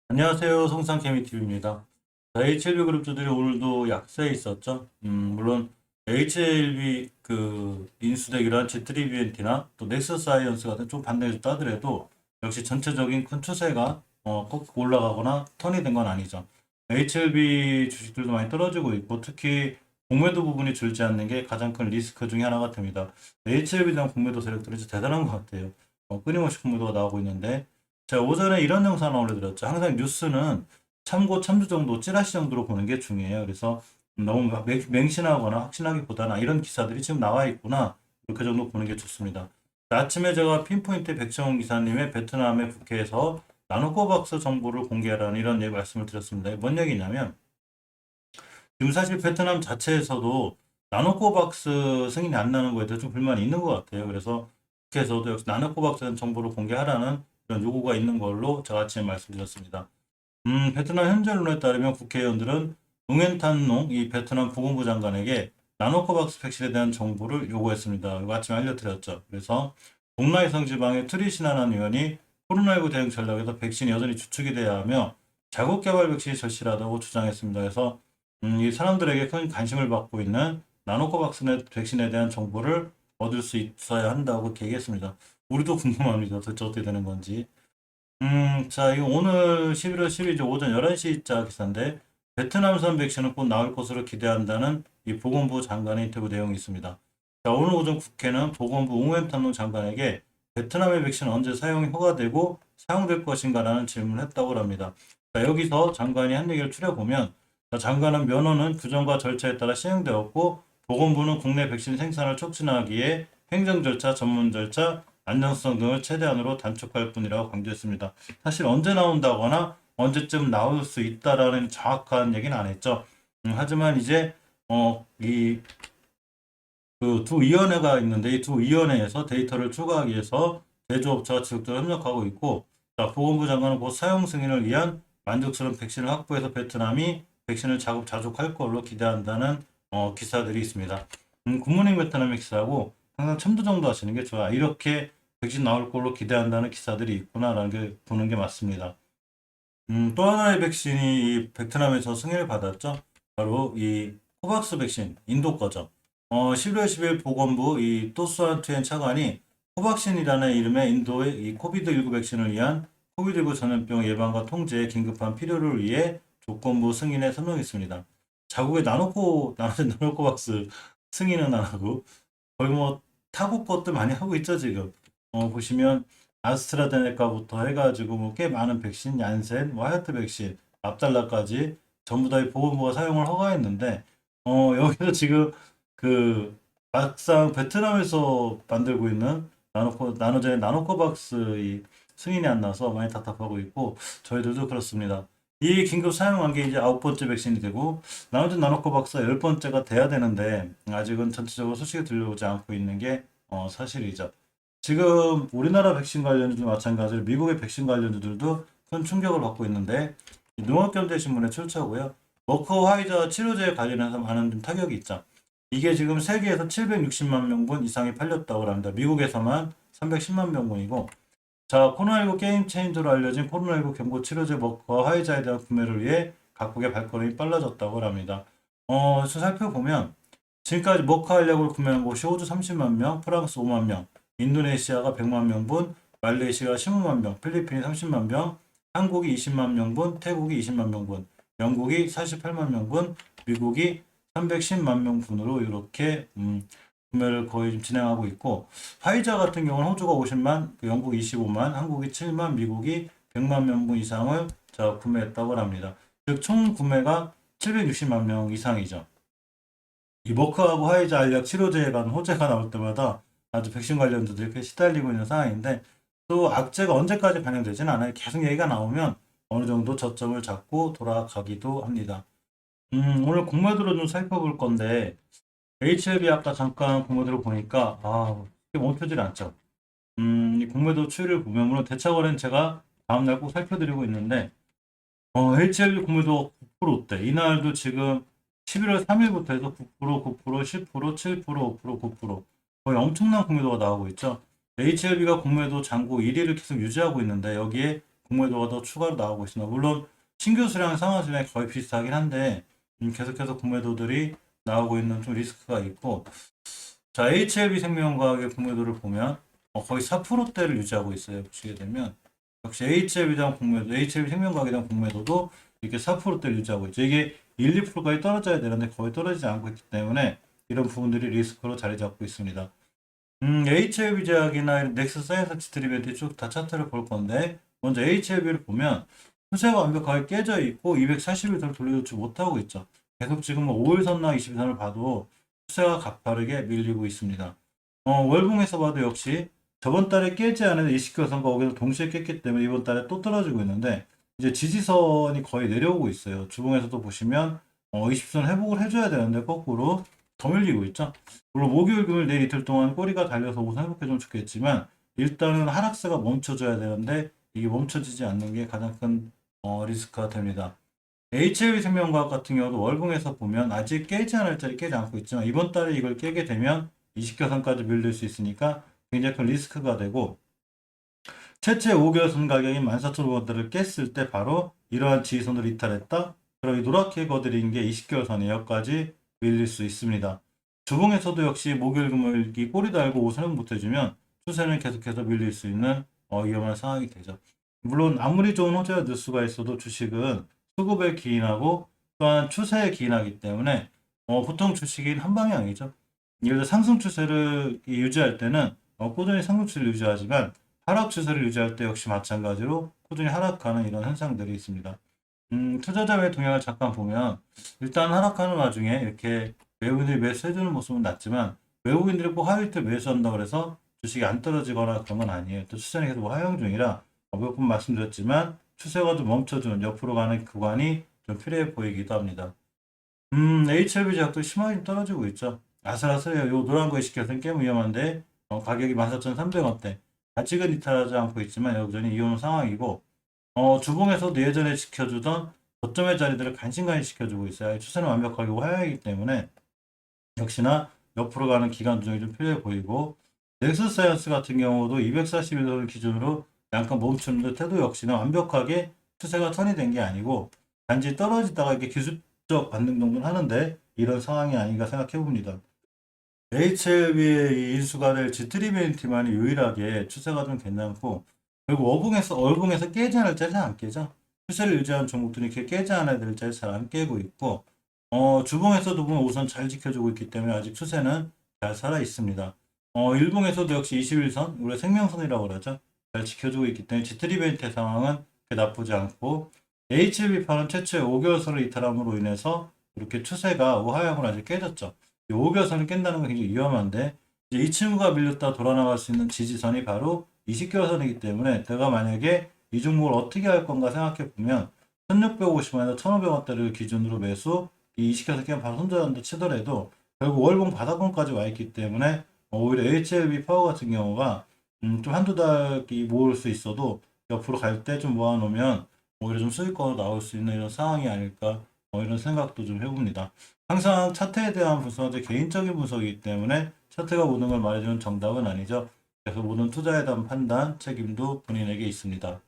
안녕하세요. 성상케미TV입니다. HLB 그룹주들이 오늘도 약세에 있었죠. 물론 HLB 인수되기란 G3BNT나 또 넥서사이언스 같은 좀 반등해줬다 하더라도 역시 전체적인 큰 추세가 꼭 올라가거나 턴이 된 건 아니죠. HLB 주식들도 많이 떨어지고 있고 특히 공매도 부분이 줄지 않는 게 가장 큰 리스크 중에 하나가 됩니다. HLB에 대한 공매도 세력들이 진짜 대단한 것 같아요. 끊임없이 공매도가 나오고 있는데 제가 오전에 이런 영상을 올려드렸죠. 항상 뉴스는 참고 참조 정도, 찌라시 정도로 보는 게 중요해요. 그래서 너무 맹신하거나 확신하기보다는 이런 기사들이 지금 나와 있구나. 이렇게 정도 보는 게 좋습니다. 아침에 제가 핀포인트 백정훈 기사님의 베트남의 국회에서 나노코박스 정보를 공개하라는 이런 말씀을 드렸습니다. 뭔 얘기냐면 지금 사실 베트남 자체에서도 나노코박스 승인이 안 나는 거에 대해서 좀 불만이 있는 것 같아요. 그래서 국회에서도 역시 나노코박스 정보를 공개하라는 그런 요구가 있는 걸로 제가 아침에 말씀드렸습니다. 베트남 현재 언론에 따르면 국회의원들은 응엔탄농 이 베트남 보건부 장관에게 나노코박스 백신에 대한 정보를 요구했습니다. 이거 아침에 알려드렸죠. 그래서 동라이성 지방의 트리시나란 의원이 코로나19 대응 전략에서 백신이 여전히 주축이 돼야 하며 자국 개발 백신이 절실하다고 주장했습니다. 그래서 이 사람들에게 큰 관심을 받고 있는 나노코박스 백신에 대한 정보를 얻을 수 있어야 한다고 그렇게 얘기했습니다. 우리도 궁금합니다. 도대체 어떻게 되는 건지. 자, 이거 오늘 11월 12일 오전 11시자 기사인데, 베트남산 백신은 곧 나올 것으로 기대한다는 이 보건부 장관의 인터뷰 내용이 있습니다. 자, 오늘 오전 국회는 보건부 웅웬탄노 장관에게 베트남의 백신은 언제 사용이 허가되고 사용될 것인가라는 질문을 했다고 합니다. 자, 여기서 장관이 한 얘기를 추려보면, 자, 장관은 면허는 규정과 절차에 따라 시행되었고, 보건부는 국내 백신 생산을 촉진하기에 행정 절차, 전문 절차, 안정성 등을 최대한으로 단축할 뿐이라고 강조했습니다. 사실 언제 나온다거나 언제쯤 나올 수 있다라는 정확한 얘기는 안 했죠. 하지만 이제 이 그 두 위원회가 있는데 이 두 위원회에서 데이터를 추가하기 위해서 제조업체와 지속적으로 협력하고 있고, 자, 보건부 장관은 곧 사용 승인을 위한 만족스러운 백신을 확보해서 베트남이 백신을 자족할 걸로 기대한다는 기사들이 있습니다. 굿모닝 베트남의 기사하고 항상 첨도 정도 하시는 게 좋아. 이렇게 백신 나올 걸로 기대한다는 기사들이 있구나라는 게 보는 게 맞습니다. 또 하나의 백신이 이 베트남에서 승인을 받았죠. 바로 이 코박스 백신, 인도 거죠. 11월 10일 보건부 이 또스완 투엔 차관이 코박신이라는 이름의 인도의 이 코비드19 백신을 위한 코비드19 전염병 예방과 통제에 긴급한 필요를 위해 조건부 승인에 서명했습니다. 자국의 나노코박스 승인은 안 하고 거의 뭐 타국 것도 많이 하고 있죠, 지금. 보시면 아스트라제네카부터 해가지고 뭐 꽤 많은 백신, 얀센, 뭐 하얏트 백신, 압달라까지 전부 다 이 보건부가 사용을 허가했는데, 여기서 지금 그 막상 베트남에서 만들고 있는 나노젠 나노코박스 이 승인이 안 나서 많이 답답하고 있고, 저희들도 그렇습니다. 이 긴급 사용한 게 이제 9번째 백신이 되고, 나머지 나노코박스가 10번째가 돼야 되는데 아직은 전체적으로 소식이 들려오지 않고 있는 게 사실이죠. 지금 우리나라 백신 관련주도 마찬가지로 미국의 백신 관련주들도 큰 충격을 받고 있는데, 농업경제신문에 출처고요. 머크 화이자 치료제 관련해서 많은 좀 타격이 있죠. 이게 지금 세계에서 760만 명분 이상이 팔렸다고 합니다. 미국에서만 310만 명분이고, 자, 코로나19 게임 체인저로 알려진 코로나19 경고 치료제 머크와 화이자에 대한 구매를 위해 각국의 발걸음이 빨라졌다고 합니다. 살펴보면 지금까지 머크 알약을 구매한 곳이 호주 30만 명, 프랑스 5만 명, 인도네시아가 100만 명분, 말레이시아가 15만 명, 필리핀이 30만 명, 한국이 20만 명분, 태국이 20만 명분, 영국이 48만 명분, 미국이 310만 명분으로 이렇게 구매를 거의 좀 진행하고 있고, 화이자 같은 경우는 호주가 50만, 영국 25만, 한국이 7만, 미국이 100만 명분 이상을 구매했다고 합니다. 즉 총 구매가 760만 명 이상이죠. 이 머크하고 화이자 알약 치료제에 관한 호재가 나올 때마다 아주 백신 관련주들이 이렇게 시달리고 있는 상황인데, 또 악재가 언제까지 반영되지는 않아요. 계속 얘기가 나오면 어느 정도 저점을 잡고 돌아가기도 합니다. 오늘 공매도로 좀 살펴볼 건데, HLB 아까 잠깐 공매도를 보니까 이게 멈추질 않죠. 이 공매도 추이를 보면 물론 대차거래는 제가 다음날 꼭 살펴드리고 있는데, HLB 공매도 9%대 이날도 지금 11월 3일부터 해서 9%, 9%, 10%, 7%, 5%, 9% 거의 엄청난 공매도가 나오고 있죠. HLB가 공매도 잔고 1위를 계속 유지하고 있는데 여기에 공매도가 더 추가로 나오고 있습니다. 물론 신규 수량 상한 수량이 거의 비슷하긴 한데 계속해서 공매도들이 나오고 있는 좀 리스크가 있고, 자, HLB 생명과학의 공매도를 보면 거의 4%대를 유지하고 있어요. 보시게 되면 역시 HLB에 대한 공매도, HLB 생명과학에 대한 공매도도 이렇게 4%대를 유지하고 있죠. 이게 1, 2%까지 떨어져야 되는데 거의 떨어지지 않고 있기 때문에 이런 부분들이 리스크로 자리 잡고 있습니다. HLB 제약이나 넥스 사이언스 지트리벤트 쭉 다 차트를 볼 건데, 먼저 HLB를 보면 추세가 완벽하게 깨져 있고 240일선을 돌려주지 못하고 있죠. 계속 지금 5일선나 20일선을 봐도 추세가 가파르게 밀리고 있습니다. 월봉에서 봐도 역시 저번 달에 깨지 않은 20개선과 5개선 동시에 깼기 때문에 이번 달에 또 떨어지고 있는데, 이제 지지선이 거의 내려오고 있어요. 주봉에서도 보시면 20선 회복을 해줘야 되는데 거꾸로 더 밀리고 있죠. 물론 목요일 금요일 내일 이틀 동안 꼬리가 달려서 우선 회복해주면 좋겠지만 일단은 하락세가 멈춰줘야 되는데 이게 멈춰지지 않는 게 가장 큰 리스크가 됩니다. HLB 생명과학 같은 경우도 월봉에서 보면 아직 깨지 않을 자리 깨지 않고 있지만 이번 달에 이걸 깨게 되면 20개선까지 밀릴 수 있으니까 굉장히 큰 리스크가 되고, 최초의 5개선 가격인 14,500원대를 깼을 때 바로 이러한 지지선을 이탈했다. 그럼 이 노랗게 거드린 게 20개월선에 여기까지 밀릴 수 있습니다. 주봉에서도 역시 목요일 금요일 이 꼬리 달고 우선은 못해주면 추세는 계속해서 밀릴 수 있는 위험한 상황이 되죠. 물론 아무리 좋은 호재가 늘 수가 있어도 주식은 수급에 기인하고 또한 추세에 기인하기 때문에 보통 주식인 한 방향이죠. 예를 들어 상승 추세를 유지할 때는 꾸준히 상승 추세를 유지하지만 하락 추세를 유지할 때 역시 마찬가지로 꾸준히 하락하는 이런 현상들이 있습니다. 투자자의 동향을 잠깐 보면 일단 하락하는 와중에 이렇게 외국인들이 매수해주는 모습은 낮지만 외국인들이 꼭 하위 때 매수한다 그래서 주식이 안 떨어지거나 그런 건 아니에요. 또 추세는 계속 하향 중이라 몇 번 말씀드렸지만 추세가 좀 멈춰주는 옆으로 가는 구간이 좀 필요해 보이기도 합니다. HLB 제약도 심하게 떨어지고 있죠. 아슬아슬해요. 요 노란 거에 시켜서는 꽤 위험한데 가격이 14,300원대. 아직은 이탈하지 않고 있지만 여전히 위험 상황이고, 주봉에서도 예전에 지켜주던 저점의 자리들을 간신간시 지켜주고 있어요. 추세는 완벽하게 하향이기 때문에 역시나 옆으로 가는 기간 조정이 좀 필요해 보이고, 넥스사이언스 같은 경우도 241선을 기준으로 약간 멈추는 듯해도 역시나 완벽하게 추세가 턴이 된 게 아니고 단지 떨어지다가 이렇게 기술적 반등 정도는 하는데 이런 상황이 아닌가 생각해 봅니다. HLB의 인수가 될 G320만이 유일하게 추세가 좀 괜찮고, 그리고 월봉에서 깨지 않을 자리 잘 안 깨죠. 추세를 유지하는 종목들이 이렇게 깨지 않아야 될 자리 잘 안 깨고 있고, 주봉에서도 보면 우선 잘 지켜주고 있기 때문에 아직 추세는 잘 살아 있습니다. 일봉에서도 역시 21선, 우리 생명선이라고 그러죠. 잘 지켜주고 있기 때문에 G320의 상황은 그렇게 나쁘지 않고, HLB파는 최초의 5개월선을 이탈함으로 인해서 이렇게 추세가 우하향으로 아직 깨졌죠. 5개월선을 깬다는 건 굉장히 위험한데, 이제 이 친구가 밀렸다 돌아나갈 수 있는 지지선이 바로 20개월선이기 때문에 내가 만약에 이 종목을 어떻게 할 건가 생각해 보면 1650원에서 1500원대를 기준으로 매수, 이 20개월선 깨면 바로 손절한다 치더라도 결국 월봉 바닥권까지 와 있기 때문에 오히려 HLB 파워 같은 경우가 좀 한두 달이 모을 수 있어도 옆으로 갈 때 좀 모아놓으면 오히려 좀 수익권으로 나올 수 있는 이런 상황이 아닐까, 이런 생각도 좀 해봅니다. 항상 차트에 대한 분석은 개인적인 분석이기 때문에 차트가 모든 걸 말해주는 정답은 아니죠. 그래서 모든 투자에 대한 판단, 책임도 본인에게 있습니다.